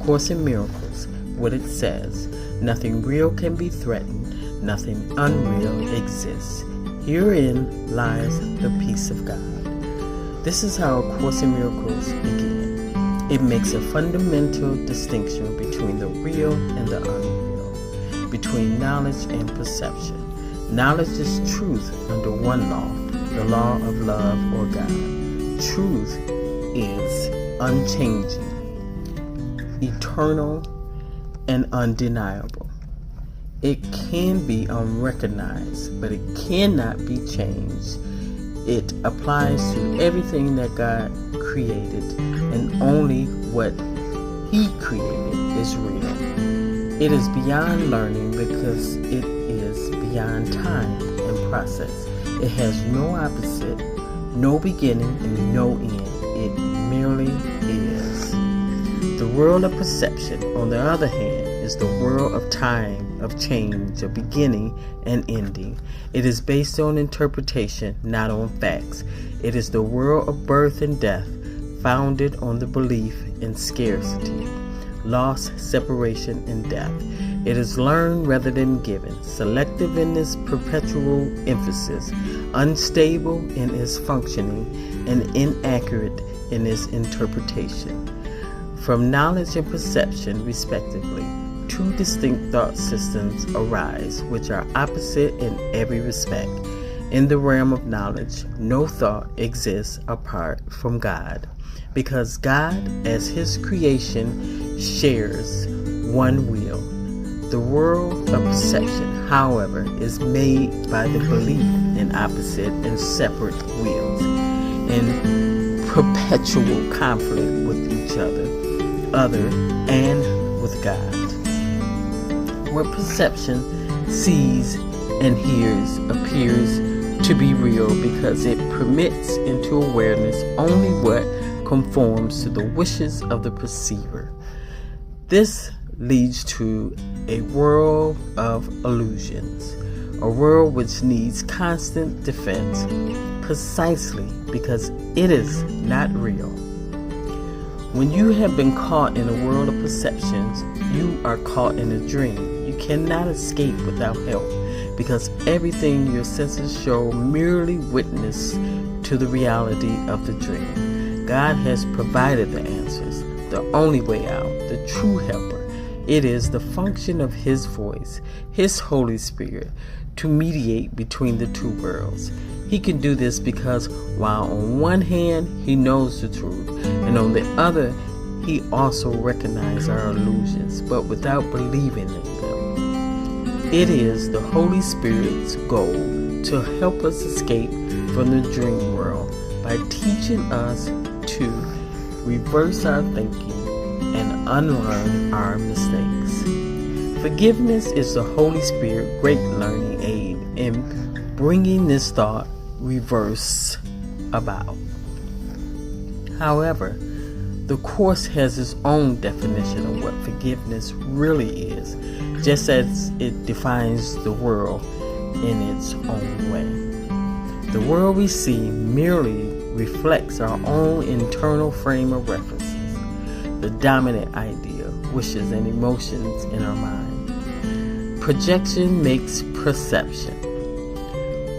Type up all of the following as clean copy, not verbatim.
Course in Miracles, what it says: nothing real can be threatened, nothing unreal exists. Herein lies the peace of God. This is how A Course in Miracles began. It makes a fundamental distinction between the real and the unreal, between knowledge and perception. Knowledge is truth under one law, the law of love or God. Truth is unchanging, eternal, and undeniable. It can be unrecognized, but it cannot be changed. It applies to everything that God created, and only what He created is real. It is beyond learning because it is beyond time and process. It has no opposite, no beginning, and no end. It merely is. The world of perception, on the other hand, is the world of time, of change, of beginning and ending. It is based on interpretation, not on facts. It is the world of birth and death, founded on the belief in scarcity, loss, separation, and death. It is learned rather than given, selective in its perpetual emphasis, unstable in its functioning, and inaccurate in its interpretation. From knowledge and perception, respectively, two distinct thought systems arise, which are opposite in every respect. In the realm of knowledge, no thought exists apart from God, because God, as His creation, shares one will. The world of perception, however, is made by the belief in opposite and separate wills, in perpetual conflict with each other, and with God. What perception sees and hears appears to be real because it permits into awareness only what conforms to the wishes of the perceiver. This leads to a world of illusions, a world which needs constant defense, precisely because it is not real. When you have been caught in a world of perceptions, you are caught in a dream. You cannot escape without help, because everything your senses show merely witness to the reality of the dream. God has provided the answers, the only way out, the true helper. It is the function of His voice, His Holy Spirit, to mediate between the two worlds. He can do this because while on one hand He knows the truth, and on the other He also recognizes our illusions, but without believing in them. It is the Holy Spirit's goal to help us escape from the dream world by teaching us to reverse our thinking and unlearn our mistakes. Forgiveness is the Holy Spirit's great learning aid in bringing this thought reverse about. However, the Course has its own definition of what forgiveness really is, just as it defines the world in its own way. The world we see merely reflects our own internal frame of references, the dominant idea, wishes, and emotions in our mind. Projection makes perception.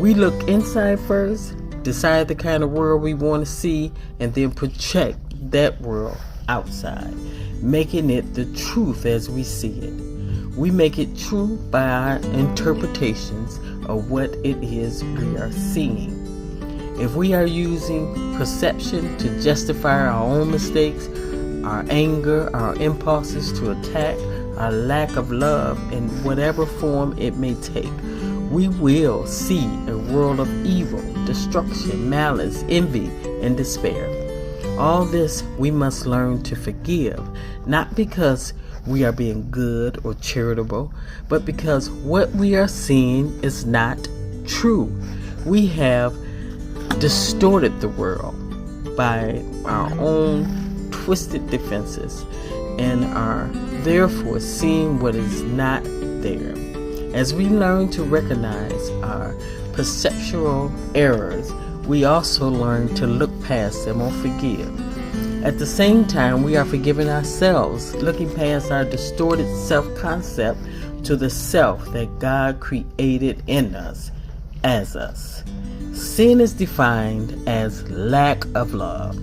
We look inside first, decide the kind of world we want to see, and then project that world outside, making it the truth as we see it. We make it true by our interpretations of what it is we are seeing. If we are using perception to justify our own mistakes, our anger, our impulses to attack, our lack of love in whatever form it may take, we will see a world of evil, destruction, malice, envy, and despair. All this we must learn to forgive, not because we are being good or charitable, but because what we are seeing is not true. We have distorted the world by our own twisted defenses and are therefore seeing what is not there. As we learn to recognize our perceptual errors, we also learn to look past them or forgive. At the same time, we are forgiving ourselves, looking past our distorted self-concept to the self that God created in us, as us. Sin is defined as lack of love.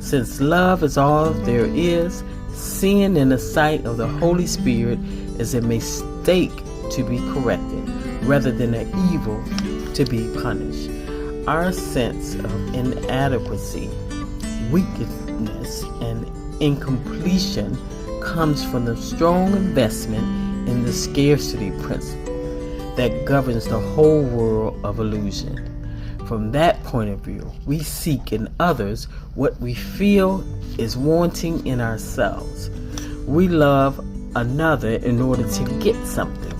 Since love is all there is, sin in the sight of the Holy Spirit is a mistake to be corrected, rather than an evil to be punished. Our sense of inadequacy, weakness, and incompletion comes from the strong investment in the scarcity principle that governs the whole world of illusion. From that point of view, we seek in others what we feel is wanting in ourselves. We love another in order to get something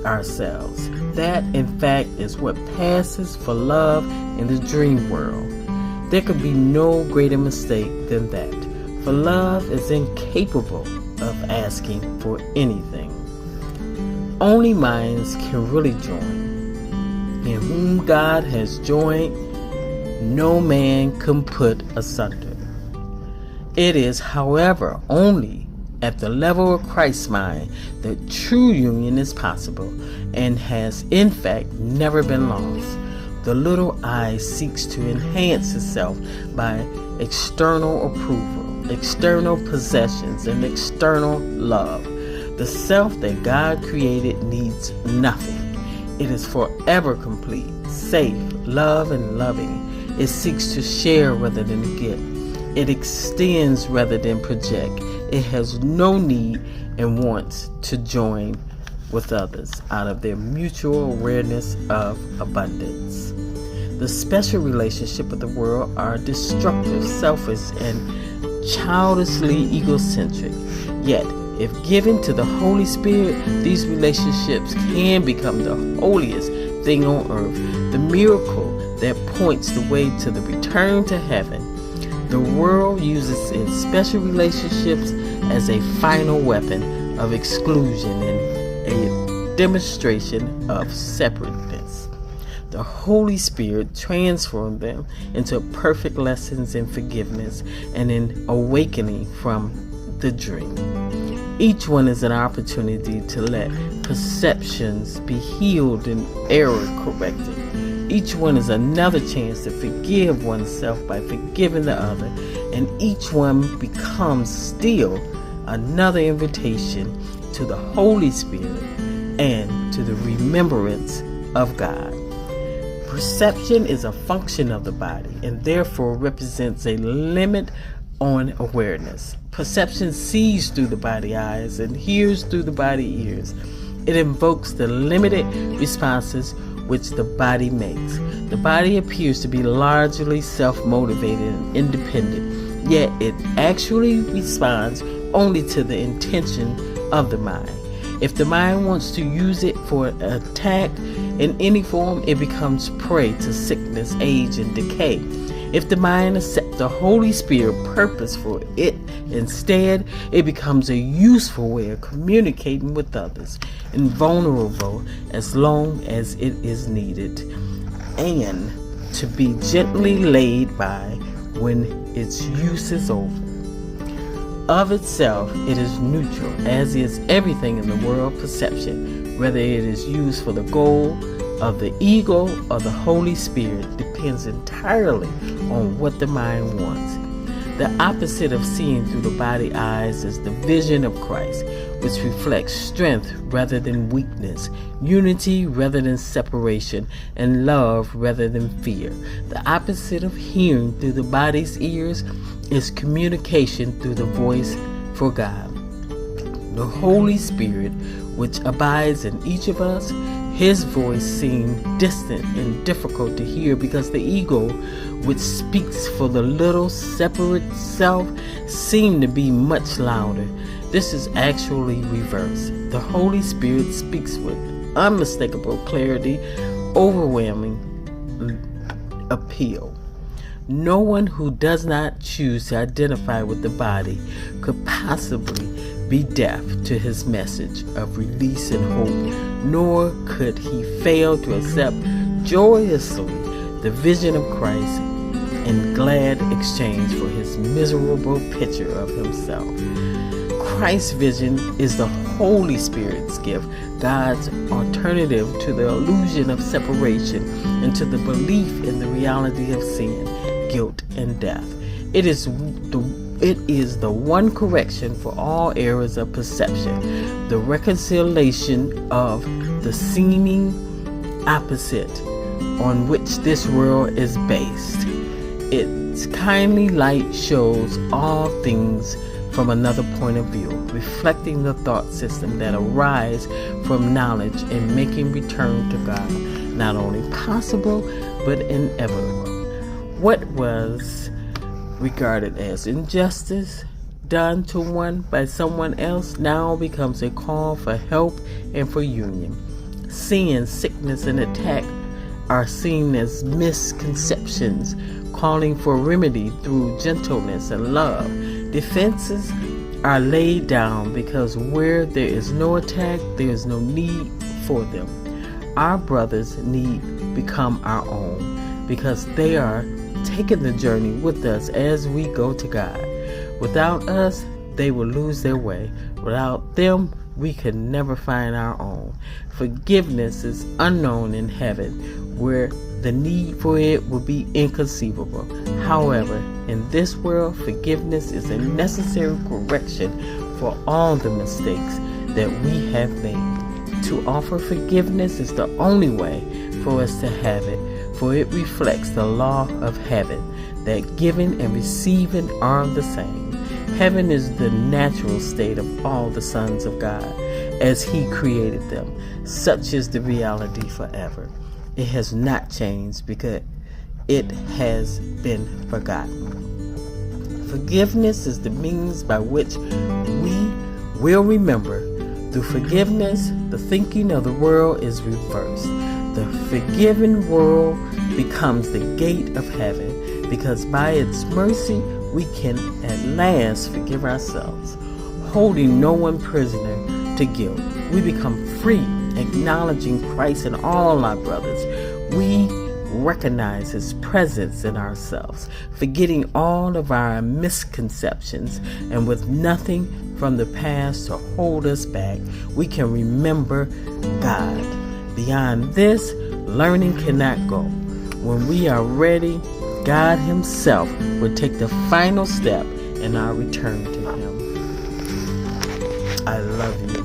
ourselves. That, in fact, is what passes for love in the dream world. There could be no greater mistake than that, for love is incapable of asking for anything. Only minds can really join. In whom God has joined, no man can put asunder. It is, however, only at the level of Christ's mind that true union is possible and has in fact never been lost. The little I seeks to enhance itself by external approval, external possessions, and external love. The self that God created needs nothing. It is forever complete, safe, love, and loving. It seeks to share rather than get. It extends rather than project. It has no need and wants to join with others out of their mutual awareness of abundance. The special relationship of the world are destructive, selfish, and childishly egocentric. Yet, if given to the Holy Spirit, these relationships can become the holiest thing on earth, the miracle that points the way to the return to heaven. The world uses its special relationships as a final weapon of exclusion and a demonstration of separateness. The Holy Spirit transformed them into perfect lessons in forgiveness and in awakening from the dream. Each one is an opportunity to let perceptions be healed and error corrected. Each one is another chance to forgive oneself by forgiving the other, and each one becomes still another invitation to the Holy Spirit and to the remembrance of God. Perception is a function of the body and therefore represents a limit on awareness. Perception sees through the body eyes and hears through the body ears. It invokes the limited responses which the body makes. The body appears to be largely self-motivated and independent, yet it actually responds only to the intention of the mind. If the mind wants to use it for an attack in any form, it becomes prey to sickness, age, and decay. If the mind accepts the Holy Spirit purpose for it instead, it becomes a useful way of communicating with others, invulnerable as long as it is needed, and to be gently laid by when its use is over. Of itself, it is neutral, as is everything in the world perception, whether it is used for the goal of the ego or the Holy Spirit depends entirely on what the mind wants. The opposite of seeing through the body eyes is the vision of Christ, which reflects strength rather than weakness, unity rather than separation, and love rather than fear. The opposite of hearing through the body's ears is communication through the voice for God. The Holy Spirit, which abides in each of us, his voice seems distant and difficult to hear because the ego, which speaks for the little separate self, seems to be much louder. This is actually reversed. The Holy Spirit speaks with unmistakable clarity, overwhelming appeal. No one who does not choose to identify with the body could possibly be deaf to his message of release and hope, nor could he fail to accept joyously the vision of Christ in glad exchange for his miserable picture of himself. Christ's vision is the Holy Spirit's gift, God's alternative to the illusion of separation and to the belief in the reality of sin, guilt, and death. It is the one correction for all errors of perception, the reconciliation of the seeming opposite on which this world is based. Its kindly light shows all things from another point of view, reflecting the thought system that arise from knowledge and making return to God not only possible but inevitable. What was regarded as injustice done to one by someone else now becomes a call for help and for union. Sin, sickness, and attack are seen as misconceptions, calling for remedy through gentleness and love. Defenses are laid down because where there is no attack, there is no need for them. Our brothers need become our own because they are taking the journey with us as we go to God. Without us, they will lose their way. Without them, we can never find our own. Forgiveness is unknown in heaven, where the need for it will be inconceivable. However, in this world, forgiveness is a necessary correction for all the mistakes that we have made. To offer forgiveness is the only way for us to have it, for it reflects the law of heaven, that giving and receiving are the same. Heaven is the natural state of all the sons of God, as He created them. Such is the reality forever. It has not changed because it has been forgotten. Forgiveness is the means by which we will remember. Through forgiveness, the thinking of the world is reversed. The forgiven world becomes the gate of heaven, because by its mercy we can at last forgive ourselves, holding no one prisoner to guilt. We become free, acknowledging Christ in all our brothers. We recognize His presence in ourselves, forgetting all of our misconceptions, and with nothing from the past to hold us back, we can remember God. Beyond this, learning cannot go. When we are ready, God Himself will take the final step in our return to Him. I love you.